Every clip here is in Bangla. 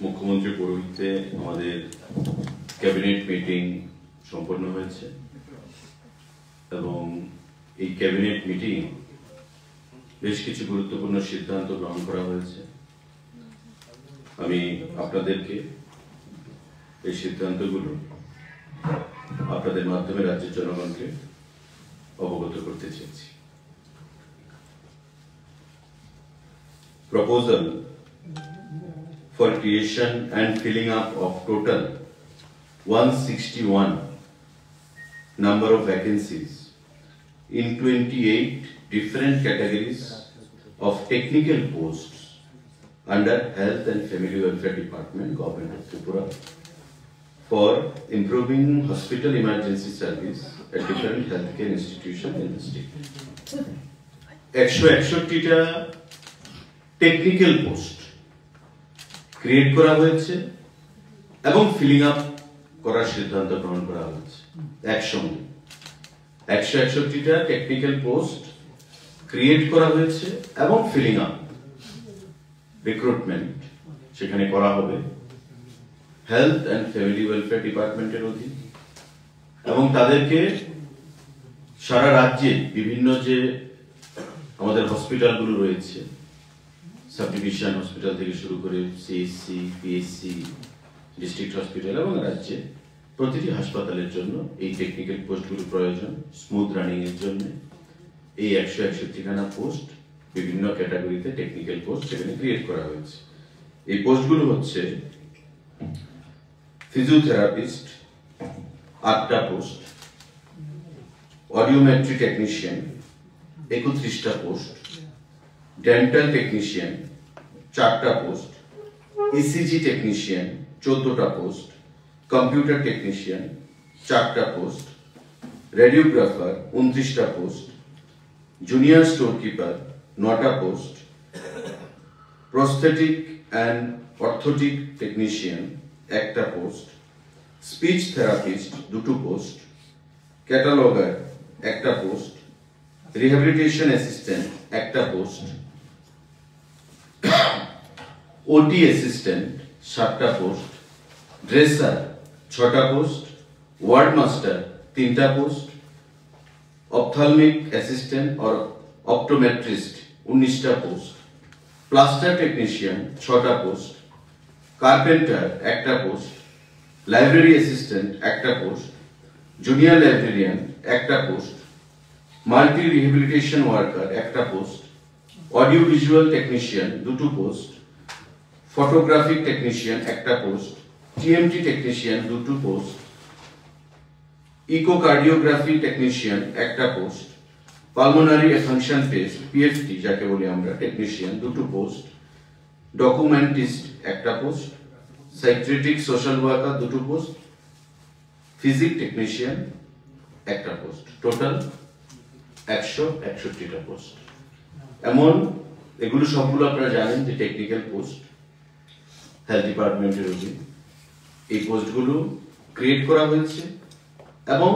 মুখ্যমন্ত্রী পৌরহিত্যে আমাদের ক্যাবিনেট মিটিং সম্পন্ন হয়েছে এবং এই ক্যাবিনেট মিটিং বেশ কিছু গুরুত্বপূর্ণ সিদ্ধান্ত গ্রহণ করা হয়েছে। আমি আপনাদেরকে এই সিদ্ধান্তগুলো আপনাদের মাধ্যমে রাজ্যের জনগণকে অবগত করতে চেয়েছি। Proposal for creation and filling up of total 161 number of vacancies in 28 different categories of technical posts under Health and Family Welfare Department, Government of Tripura, for improving hospital emergency service at different healthcare institutions in the state. 161টা টেকনিক্যাল পোস্ট ক্রিয়েট করা হয়েছে এবং ফিলিং আপ করার সিদ্ধান্ত গ্রহণ করা হয়েছে। একসঙ্গে 161টা টেকনিক্যাল পোস্ট ক্রিয়েট করা হয়েছে এবং ফিলিং আপ রিক্রুটমেন্ট সেখানে করা হবে হেলথ অ্যান্ড ফ্যামিলি ওয়েলফেয়ার ডিপার্টমেন্টের অধীন এবং তাদেরকে সারা রাজ্যে বিভিন্ন যে আমাদের হসপিটালগুলো রয়েছে, সাব ডিভিশন হসপিটাল থেকে শুরু করে সিএসসি, পিএসসি, ডিস্ট্রিক্ট হসপিটাল এবং রাজ্যে প্রতিটি হাসপাতালের জন্য এই টেকনিক্যাল পোস্টগুলো প্রয়োজন স্মুথ রানিং এর জন্য। এই 161খানা পোস্ট বিভিন্ন ক্যাটাগরিতে টেকনিক্যাল পোস্ট সেখানে ক্রিয়েট করা হয়েছে। এই পোস্টগুলো হচ্ছে ফিজিওথেরাপিস্ট 8টা পোস্ট, অডিওমেট্রি টেকনিশিয়ান 31টা পোস্ট, ডেন্টাল টেকনিশিয়ান 4টা পোস্ট, ইসিজি টেকনিশিয়ান 14টা পোস্ট, কম্পিউটার টেকনিশিয়ান 4টা পোস্ট, রেডিওগ্রাফার 29টা পোস্ট, জুনিয়র স্টোর কিপার 9টা post, prosthetic and orthotic technician 1টা পোস্ট, স্পিচ থেরাপিস্ট 2টো পোস্ট, ক্যাটালগার 1টা পোস্ট, রিহ্যাবিলিটেশন অ্যাসিস্ট্যান্ট 1টা পোস্ট, ওটি অ্যাসিস্ট্যান্ট 7টা পোস্ট, ড্রেসার 6টা পোস্ট, ওয়ার্ড মাস্টার 3টা post, ophthalmic assistant or optometrist 19টা পোস্ট, প্লাস্টার টেকনিশিয়ান 6টা post, carpenter 1টা post, library assistant 1টা পোস্ট, জুনিয়র লাইব্রেরিয়ান 1টা পোস্ট, মাল্টি রিহ্যাবিলিটেশন ওয়ার্কার 1টা পোস্ট, অডিও ভিজুয়াল টেকনিশিয়ান 2টো পোস্ট, ফটোগ্রাফিক টেকনিশিয়ান 1টা পোস্ট, টিএমটি টেকনিশিয়ান 2টো পোস্ট, ইকোকার্ডিওগ্রাফি টেকনিশিয়ান 1টা post, pulmonary function test PFT যাকে বলি আমরা টেকনিশিয়ান 2টো পোস্ট, ডকুমেন্টিস্ট 1টা পোস্ট, সাইকিয়াট্রিক সোশ্যাল ওয়ার্কার 2টো পোস্ট, ফিজিক টেকনিশিয়ান 1টা পোস্ট, টোটাল 161টা পোস্ট। এমন এগুলো সবগুলো আপনারা জানেন যে টেকনিক্যাল পোস্ট হেলথ ডিপার্টমেন্টের অধীন। এই পোস্টগুলো ক্রিয়েট করা হয়েছে এবং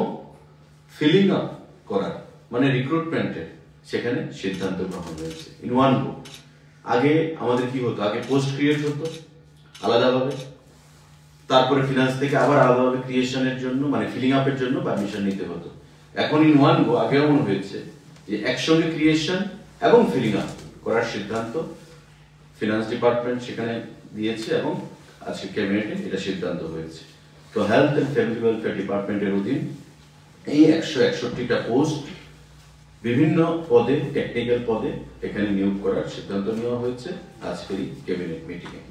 ফিলিং আপ করার মানে রিক্রুটমেন্টের সেখানে সিদ্ধান্ত গ্রহণ হয়েছে ইন ওয়ান গো। আগে আমাদের কি হতো, আগে পোস্ট ক্রিয়েট হতো আলাদাভাবে, তারপরে ফিনান্স থেকে আবার আলাদাভাবে ক্রিয়েশনের জন্য মানে ফিলিং আপের জন্য পারমিশন নিতে হতো। এখন ইন ওয়ান গো আগে এমন হয়েছে যে একসঙ্গে ক্রিয়েশন এবং ফিলিং আপ করার সিদ্ধান্ত ফিনান্স ডিপার্টমেন্ট সেখানে দিয়েছে এবং আজকে ক্যাবিনেটে এটা সিদ্ধান্ত হয়েছে। তো হেলথ এন্ড ফ্যামিলি ওয়েলফেয়ার ডিপার্টমেন্টের অধীন এই 161টা পোস্ট বিভিন্ন পদে টেকনিক্যাল পদে এখানে নিয়োগ করার সিদ্ধান্ত নেওয়া হয়েছে আজকের এই ক্যাবিনেট মিটিংয়ে।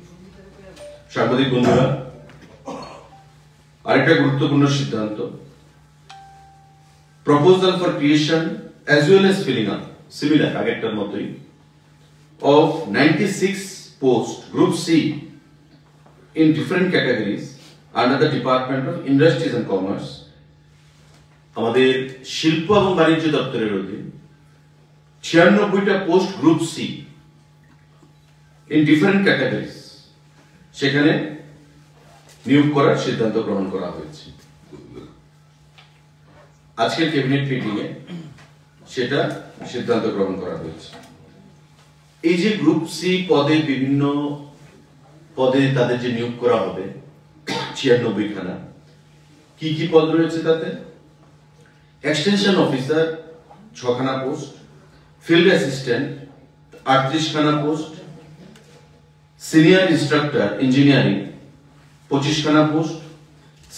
সাংবাদিক বন্ধুরা, আরেকটা গুরুত্বপূর্ণ সিদ্ধান্ত, proposal for creation as well as filling up similar আগেরটার মতোই of 96 post group C in different categories under the Department of Industries and Commerce আমাদের শিল্প এবং বাণিজ্য দপ্তরের অধীন 96টা post group C in different categories সেখানে নিয়োগ করার সিদ্ধান্ত গ্রহণ করা হয়েছে আজকের ক্যাবিনেট মিটিং এ। সেটা সিদ্ধান্ত গ্রহণ করা হয়েছে। এই যে গ্রুপ সি পদে বিভিন্ন পদে তাদের যে নিয়োগ করা হবে 96 খানা। কি কি পদ রয়েছে তাতে? এক্সটেনশন অফিসার 6 খানা পোস্ট, ফিল্ড অ্যাসিস্ট্যান্ট 38 খানা পোস্ট, সিনিয়র ইনস্ট্রাক্টর ইঞ্জিনিয়ারিং 25 খানা পোস্ট,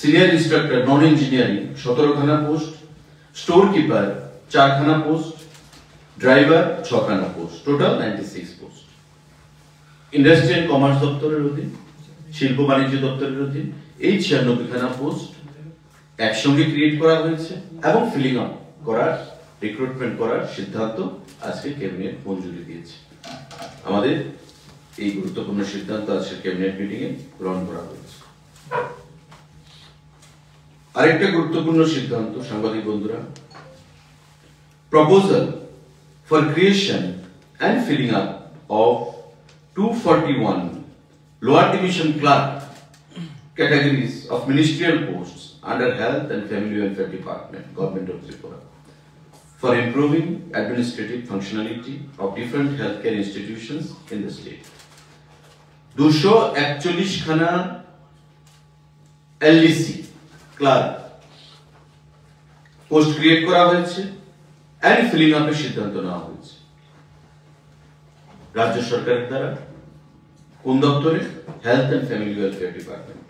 সিনিয়র ইনস্ট্রাক্টর নন ইঞ্জিনিয়ারিং 17 খানা পোস্ট, স্টোর কিপার 4 খানা পোস্ট, ড্রাইভার 6 খানা post, total 96 post. Industry and commerce দপ্তরের অধীন, শিল্প বাণিজ্য দপ্তরের অধীন এই 96 খানা পোস্ট একসঙ্গে ক্রিয়েট করা হয়েছে এবং ফিলিং আপ করার, রিক্রুটমেন্ট করার সিদ্ধান্ত আজকে ক্যাবিনেট মঞ্জুরি দিয়েছে। আমাদের এই গুরুত্বপূর্ণ সিদ্ধান্ত আজকে ক্যাবিনেট মিটিং এ গ্রহণ করা হয়েছে। আরেকটা গুরুত্বপূর্ণ সিদ্ধান্ত সাংবাদিক বন্ধুরা, proposal for creation and filling up of 241 lower division clerk categories of ministerial posts under Health and Family Welfare Department, Government of Tripura, for improving administrative functionality of different healthcare institutions in the state. 241 খানা LDC ক্লার্ক পোস্ট ক্রিয়েট করা হয়েছে এন্ড ফিলিং আপের সিদ্ধান্ত নেওয়া হয়েছে রাজ্য সরকারের দ্বারা। কোন দপ্তরে? Health and family welfare department.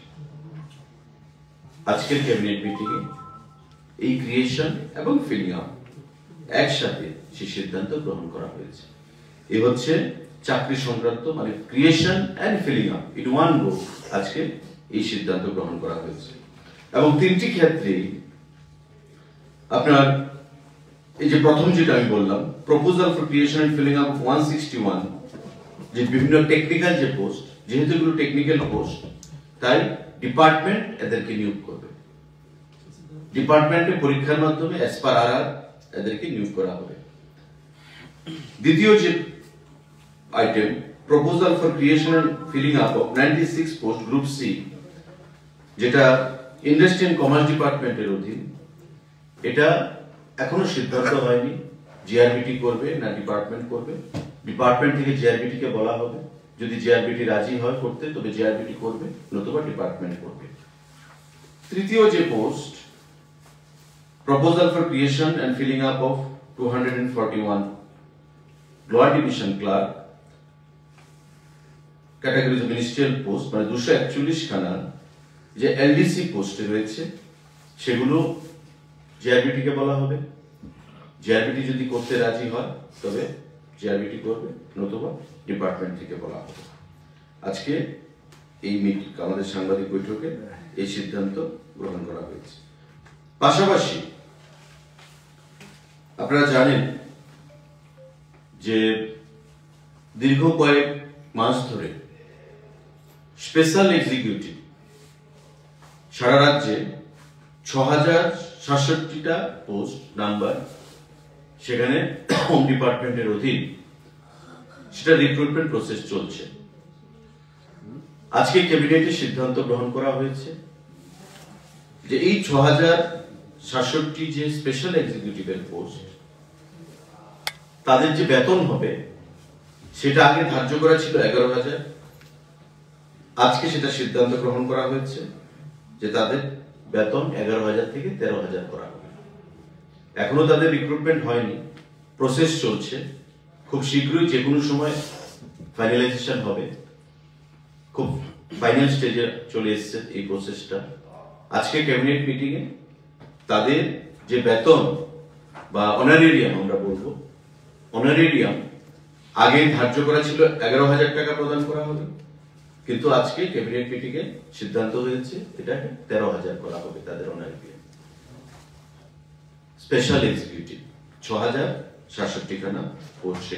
আজকের ক্যাবিনেট মিটিং এ এই ক্রিয়েশন এবং ফিলিং আপ একসাথে সেই সিদ্ধান্ত গ্রহণ করা হয়েছে। এই হচ্ছে চাকরি সংক্রান্ত, মানে creation and filling up in one go আজকে এই সিদ্ধান্ত গ্রহণ করা হয়েছে। এবং তিনটি ক্ষেত্রে আপনার এই যে প্রথম যেটা আমি বললাম, proposal for creation and filling up 161, যে বিভিন্ন টেকনিক্যাল যে পোস্ট, যেহেতু এগুলো টেকনিক্যাল পোস্ট তাই ডিপার্টমেন্ট এদেরকে নিয়োগ করবে। ডিপার্টমেন্টে পরীক্ষার মাধ্যমে অ্যাজ পার আরআর এদেরকে নিয়োগ করা হবে। দ্বিতীয় যে item, proposal for creation and filling up of 96 post group C, যেটা ইন্ডাস্ট্রি এন্ড কমার্স ডিপার্টমেন্টের অধীন। এটা এখনো সিদ্ধান্ত হয়নি জিআরবিটি করবে না ডিপার্টমেন্ট করবে। ডিপার্টমেন্ট থেকে জিআরবিটি কে বলা হবে, যদি জিআরবিটি রাজি হয় করতে তবে জিআরবিটি করবে, নতুবা ডিপার্টমেন্ট করবে। তৃতীয় যে post, proposal for creation and filling up of 241 lower division clerk categories of ministerial post, মানে 241 খানা যে এলডিসি পোস্টে রয়েছে সেগুলো জিআরবিটি কে বলা হবে। জিআরবিটি যদি করতে রাজি হয় তবে জিআরবিটি করবে, নতুবা ডিপার্টমেন্ট থেকে বলা হবে। আজকে এই মিটিং, আমাদের সাংবাদিক বৈঠকে এই সিদ্ধান্ত গ্রহণ করা হয়েছে। পাশাপাশি আপনারা জানেন যে দীর্ঘ কয়েক মাস ধরে স্পেশাল এক্সিকিউটিভ সারা রাজ্যে 6067টা পোস্ট নাম্বার, সেখানে হোম ডিপার্টমেন্টের অধীন, সেটা রিক্রুটমেন্ট প্রসেস চলছে। আজকে ক্যাবিনেটে সিদ্ধান্ত গ্রহণ করা হয়েছে যে এই 6067 যে স্পেশাল এক্সিকিউটিভের পোস্ট, তাদের যে বেতন হবে সেটা আগে ধার্য করা ছিল 11,000। আজকে সেটা সিদ্ধান্ত গ্রহণ করা হয়েছে যে তাদের বেতন 11,000 থেকে 13,000 করা হবে। এখনো তাদের রিক্রুটমেন্ট হয়নি, প্রসেস চলছে। খুব শীঘ্রই যে কোনো সময় ফাইনালাইজেশন হবে, খুব ফাইনাল স্টেজে চলে এসেছে এই প্রসেসটা। আজকে ক্যাবিনেট মিটিং এ তাদের যে বেতন বা অনারেরিয়াম আমরা বলবো, অনারেরিয়াম আগে ধার্য করা ছিল 11,000 টাকা প্রদান করা হবে, কিন্তু আজকে ক্যাবিনেট মিটিং এ সিদ্ধান্ত হয়েছে এটাকে 13,000 করা হবে তাদের অনারেরিয়াম। স্পেশাল এক্সিকিউটিভ 6067 খানা পোস্ট।